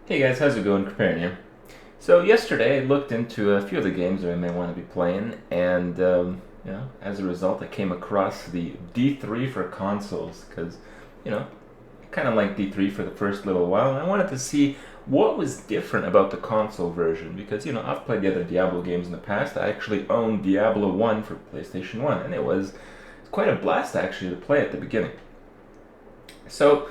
Hey guys, how's it going? Comparing here. So yesterday I looked into a few of the games that I may want to be playing, and as a result, I came across the D3 for consoles because, I kind of like D3 for the first little while, and I wanted to see what was different about the console version because I've played the other Diablo games in the past. I actually owned Diablo 1 for PlayStation 1, and it was quite a blast actually to play at the beginning. So,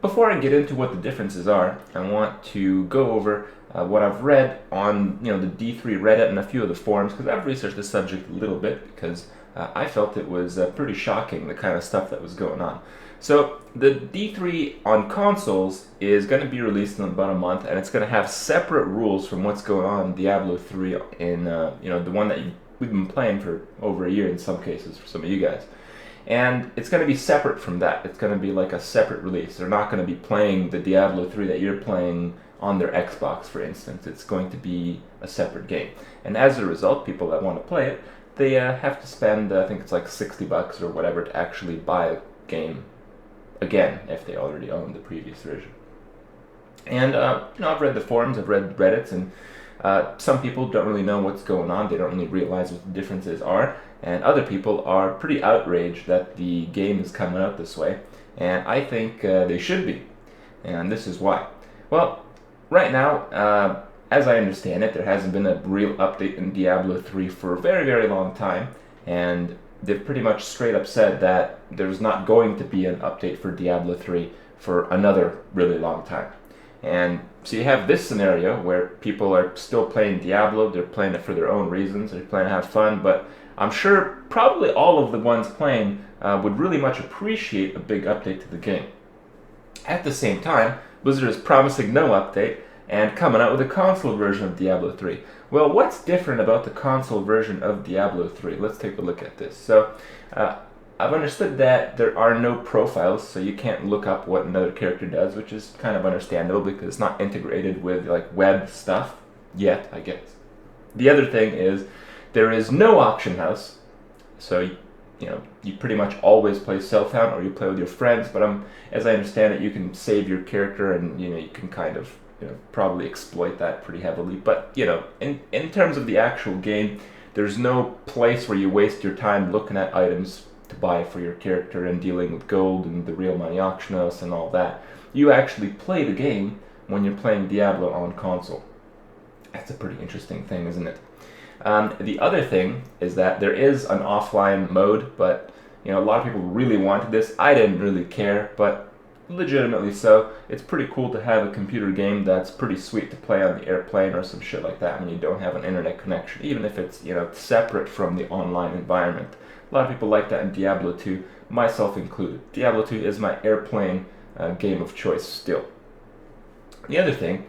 before I get into what the differences are, I want to go over what I've read on the D3 Reddit and a few of the forums because I've researched the subject a little bit because I felt it was pretty shocking the kind of stuff that was going on. So the D3 on consoles is going to be released in about a month, and it's going to have separate rules from what's going on in Diablo 3 in the one that we've been playing for over a year in some cases for some of you guys. And it's going to be separate from that. It's going to be like a separate release. They're not going to be playing the Diablo 3 that you're playing on their Xbox, for instance. It's going to be a separate game. And as a result, people that want to play it, they have to spend, I think it's like $60 or whatever to actually buy the game again if they already own the previous version. And I've read the forums, I've read Reddits, and some people don't really know what's going on. They don't really realize what the differences are, and other people are pretty outraged that the game is coming out this way. And I think they should be, and this is why. Well, right now, as I understand it, there hasn't been a real update in Diablo 3 for a very, very long time, and they've pretty much straight up said that there's not going to be an update for Diablo 3 for another really long time. And so you have this scenario where people are still playing Diablo, they're playing it for their own reasons, they're playing to have fun, but I'm sure probably all of the ones playing would really much appreciate a big update to the game. At the same time, Blizzard is promising no update and coming out with a console version of Diablo 3. Well, what's different about the console version of Diablo 3? Let's take a look at this. So, I've understood that there are no profiles, so you can't look up what another character does, which is kind of understandable because it's not integrated with like web stuff yet, I guess. The other thing is there is no auction house, so you pretty much always play self-found or you play with your friends. But as I understand it, you can save your character and you can kind of probably exploit that pretty heavily. But in terms of the actual game, there's no place where you waste your time looking at items to buy for your character and dealing with gold and the real money auction house and all that. You actually play the game when you're playing Diablo on console. That's a pretty interesting thing, isn't it? The other thing is that there is an offline mode, but a lot of people really wanted this. I didn't really care, but legitimately so. It's pretty cool to have a computer game that's pretty sweet to play on the airplane or some shit like that when you don't have an internet connection, even if it's separate from the online environment. A lot of people like that in Diablo 2, myself included. Diablo 2 is my airplane game of choice still. The other thing,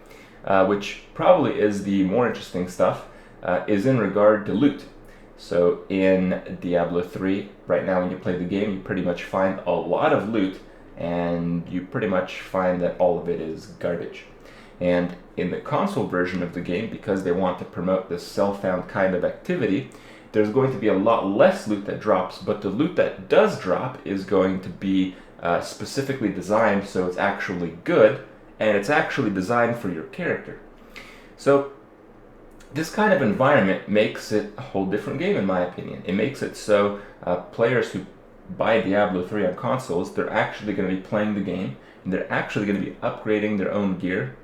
which probably is the more interesting stuff, is in regard to loot. So in Diablo 3, right now when you play the game, you pretty much find a lot of loot, and you pretty much find that all of it is garbage. And in the console version of the game, because they want to promote this self-found kind of activity, there's going to be a lot less loot that drops, but the loot that does drop is going to be specifically designed so it's actually good, and it's actually designed for your character. So this kind of environment makes it a whole different game, in my opinion. It makes it so players who buy Diablo 3 on consoles, they're actually going to be playing the game, and they're actually going to be upgrading their own gear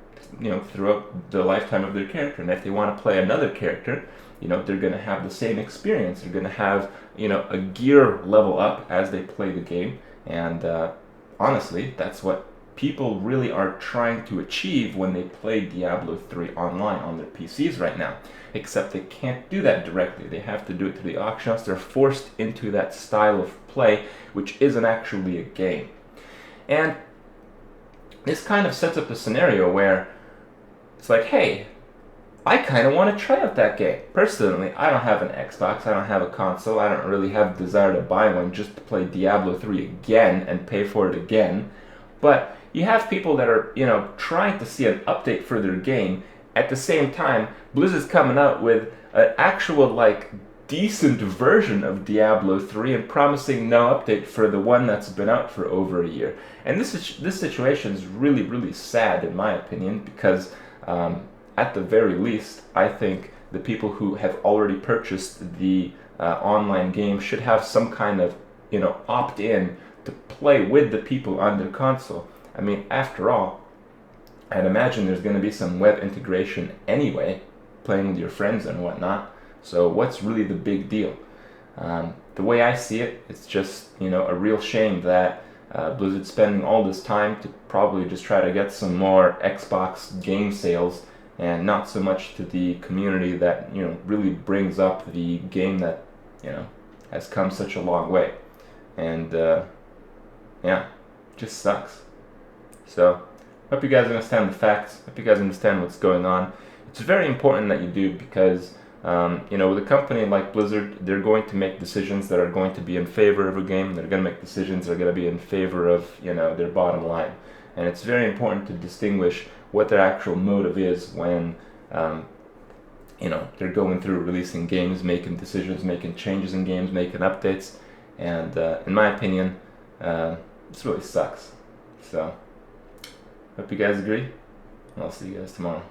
throughout the lifetime of their character. And if they want to play another character, they're going to have the same experience. They're going to have, a gear level up as they play the game. And honestly, that's what people really are trying to achieve when they play Diablo 3 online on their PCs right now. Except they can't do that directly. They have to do it through the auction house. They're forced into that style of play, which isn't actually a game. And this kind of sets up a scenario where it's like, hey, I kind of want to try out that game. Personally, I don't have an Xbox, I don't have a console, I don't really have a desire to buy one just to play Diablo 3 again and pay for it again. But you have people that are, trying to see an update for their game. At the same time, Blizzard's coming out with an actual, decent version of Diablo 3 and promising no update for the one that's been out for over a year. And this situation is really, really sad in my opinion, because at the very least, I think the people who have already purchased the online game should have some kind of, opt-in to play with the people on their console. I mean, after all, I'd imagine there's going to be some web integration anyway, playing with your friends and whatnot. So what's really the big deal? The way I see it, it's just, a real shame that Blizzard's spending all this time to probably just try to get some more Xbox game sales, and not so much to the community that, really brings up the game that, has come such a long way. And yeah, just sucks. So hope you guys understand the facts. Hope you guys understand what's going on. It's very important that you do, because with a company like Blizzard, they're going to make decisions that are going to be in favor of a game. They're going to make decisions that are going to be in favor of their bottom line. And it's very important to distinguish what their actual motive is when they're going through releasing games, making decisions, making changes in games, making updates. And in my opinion, this really sucks. So hope you guys agree, and I'll see you guys tomorrow.